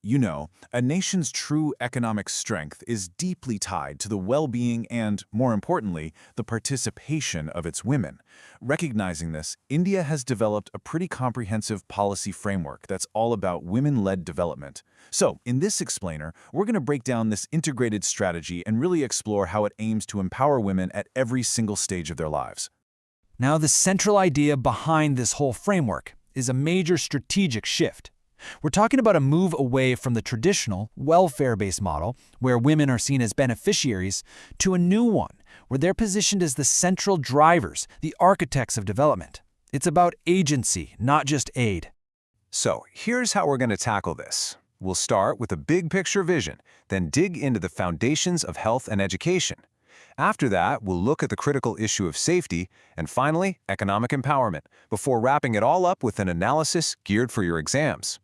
A nation's true economic strength is deeply tied to the well-being and, more importantly, the participation of its women. Recognizing this, India has developed a pretty comprehensive policy framework that's all about women-led development. So, in this explainer, we're going to break down this integrated strategy and really explore how it aims to empower women at every single stage of their lives. Now, the central idea behind this whole framework is a major strategic shift. We're talking about a move away from the traditional, welfare-based model, where women are seen as beneficiaries, to a new one, where they're positioned as the central drivers, the architects of development. It's about agency, not just aid. So, here's how we're going to tackle this. We'll start with a big picture vision, then dig into the foundations of health and education. After that, we'll look at the critical issue of safety, and finally, economic empowerment, before wrapping it all up with an analysis geared for your exams.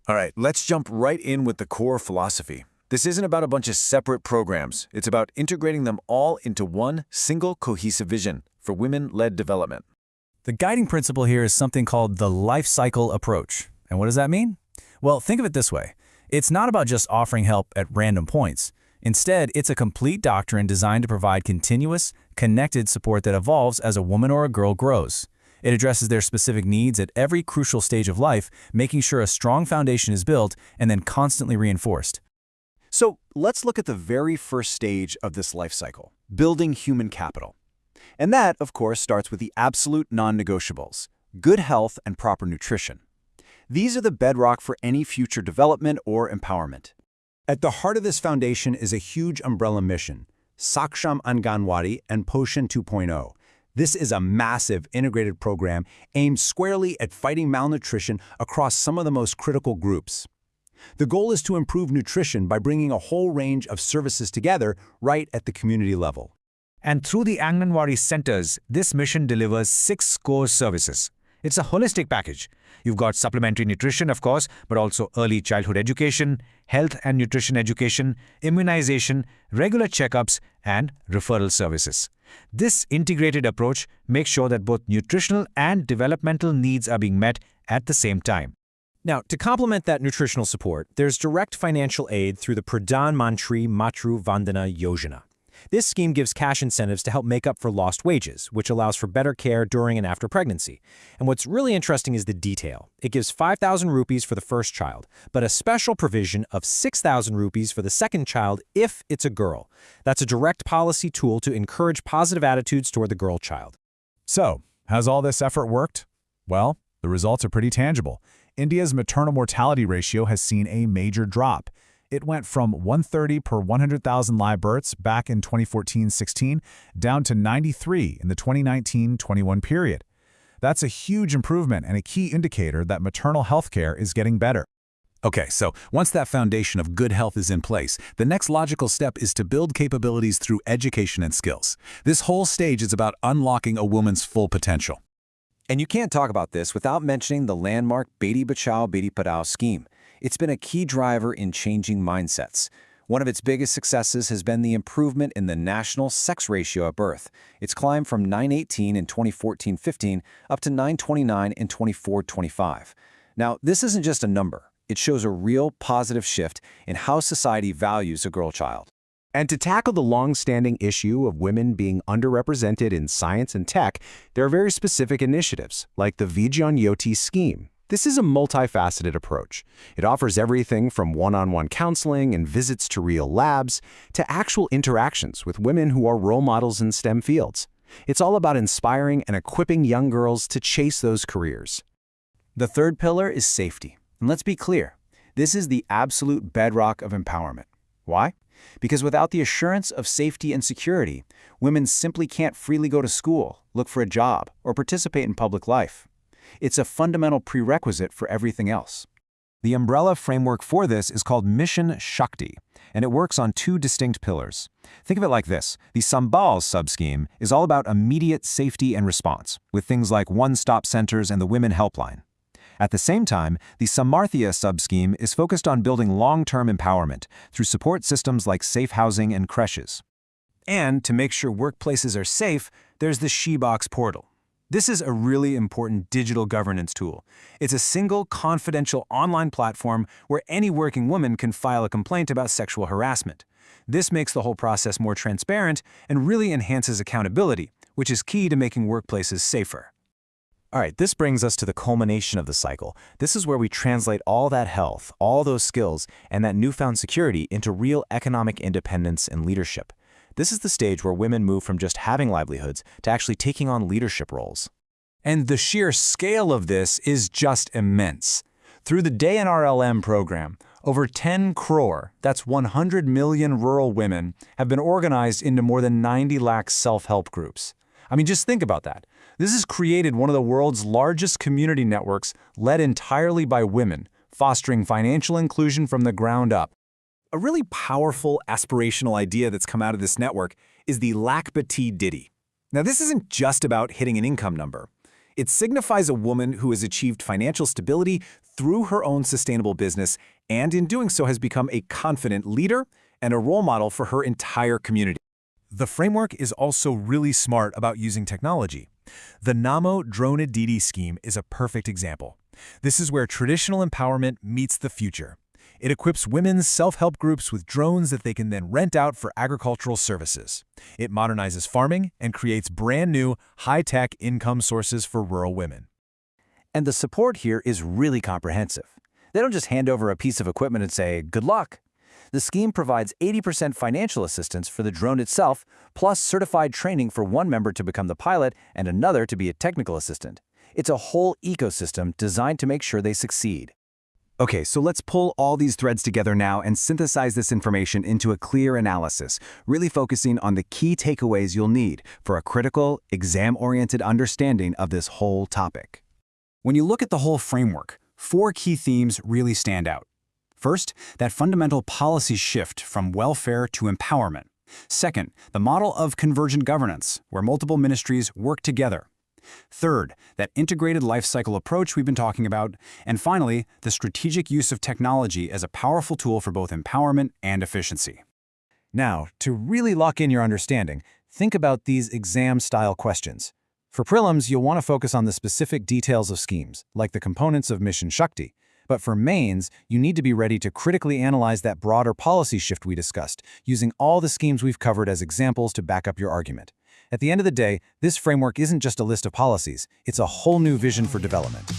All right, let's jump right in with the core philosophy. This isn't about a bunch of separate programs. It's about integrating them all into one single cohesive vision for women-led development. The guiding principle here is something called the life cycle approach. And what does that mean? Well, think of it this way. It's not about just offering help at random points. Instead, it's a complete doctrine designed to provide continuous, connected support that evolves as a woman or a girl grows. It addresses their specific needs at every crucial stage of life, making sure a strong foundation is built and then constantly reinforced. So let's look at the very first stage of this life cycle, building human capital. And that, of course, starts with the absolute non-negotiables, good health and proper nutrition. These are the bedrock for any future development or empowerment. At the heart of this foundation is a huge umbrella mission, Saksham Anganwadi and Poshan 2.0. This is a massive integrated program aimed squarely at fighting malnutrition across some of the most critical groups. The goal is to improve nutrition by bringing a whole range of services together right at the community level. And through the Anganwadi centers, this mission delivers 6 core services. It's a holistic package. You've got supplementary nutrition, of course, but also early childhood education, health and nutrition education, immunization, regular checkups, and referral services. This integrated approach makes sure that both nutritional and developmental needs are being met at the same time. Now, to complement that nutritional support, there's direct financial aid through the Pradhan, Mantri, Matru, Vandana Yojana. This scheme gives cash incentives to help make up for lost wages, which allows for better care during and after pregnancy. And what's really interesting is the detail. It gives 5,000 rupees for the first child, but a special provision of 6,000 rupees for the second child if it's a girl. That's a direct policy tool to encourage positive attitudes toward the girl child. So, has all this effort worked? Well, the results are pretty tangible. India's maternal mortality ratio has seen a major drop. It went from 130 per 100,000 live births back in 2014-16 down to 93 in the 2019-21 period. That's a huge improvement and a key indicator that maternal health care is getting better. Okay, so once that foundation of good health is in place, the next logical step is to build capabilities through education and skills. This whole stage is about unlocking a woman's full potential. And you can't talk about this without mentioning the landmark Beti Bachao, Beti Padhao scheme. It's been a key driver in changing mindsets. One of its biggest successes has been the improvement in the national sex ratio at birth. It's climbed from 9.18 in 2014-15 up to 9.29 in 24-25. Now, this isn't just a number. It shows a real positive shift in how society values a girl child. And to tackle the long-standing issue of women being underrepresented in science and tech, there are very specific initiatives, like the Vigyan Jyoti scheme. This is a multifaceted approach. It offers everything from one-on-one counseling and visits to real labs, to actual interactions with women who are role models in STEM fields. It's all about inspiring and equipping young girls to chase those careers. The third pillar is safety. And let's be clear, this is the absolute bedrock of empowerment. Why? Because without the assurance of safety and security, women simply can't freely go to school, look for a job, or participate in public life. It's a fundamental prerequisite for everything else. The umbrella framework for this is called Mission Shakti, and it works on 2 distinct pillars. Think of it like this. The Sambal sub-scheme is all about immediate safety and response, with things like one-stop centers and the Women Helpline. At the same time, the Samarthya sub-scheme is focused on building long-term empowerment through support systems like safe housing and creches. And to make sure workplaces are safe, there's the SheBox portal. This is a really important digital governance tool. It's a single, confidential online platform where any working woman can file a complaint about sexual harassment. This makes the whole process more transparent and really enhances accountability, which is key to making workplaces safer. All right, this brings us to the culmination of the cycle. This is where we translate all that health, all those skills, and that newfound security into real economic independence and leadership. This is the stage where women move from just having livelihoods to actually taking on leadership roles. And the sheer scale of this is just immense. Through the Day-NRLM program, over 10 crore, that's 100 million rural women, have been organized into more than 90 lakh self-help groups. I mean, just think about that. This has created one of the world's largest community networks led entirely by women, fostering financial inclusion from the ground up. A really powerful aspirational idea that's come out of this network is the Lakhpati Didi. Now, this isn't just about hitting an income number. It signifies a woman who has achieved financial stability through her own sustainable business and in doing so has become a confident leader and a role model for her entire community. The framework is also really smart about using technology. The NaMo Drone Didi scheme is a perfect example. This is where traditional empowerment meets the future. It equips women's self-help groups with drones that they can then rent out for agricultural services. It modernizes farming and creates brand new, high-tech income sources for rural women. And the support here is really comprehensive. They don't just hand over a piece of equipment and say, good luck. The scheme provides 80% financial assistance for the drone itself, plus certified training for one member to become the pilot and another to be a technical assistant. It's a whole ecosystem designed to make sure they succeed. Okay, so let's pull all these threads together now and synthesize this information into a clear analysis, really focusing on the key takeaways you'll need for a critical, exam-oriented understanding of this whole topic. When you look at the whole framework, 4 key themes really stand out. First, that fundamental policy shift from welfare to empowerment. Second, the model of convergent governance, where multiple ministries work together. Third, that integrated life cycle approach we've been talking about. And finally, the strategic use of technology as a powerful tool for both empowerment and efficiency. Now, to really lock in your understanding, think about these exam-style questions. For prelims, you'll want to focus on the specific details of schemes, like the components of Mission Shakti. But for mains, you need to be ready to critically analyze that broader policy shift we discussed, using all the schemes we've covered as examples to back up your argument. At the end of the day, this framework isn't just a list of policies, it's a whole new vision for development.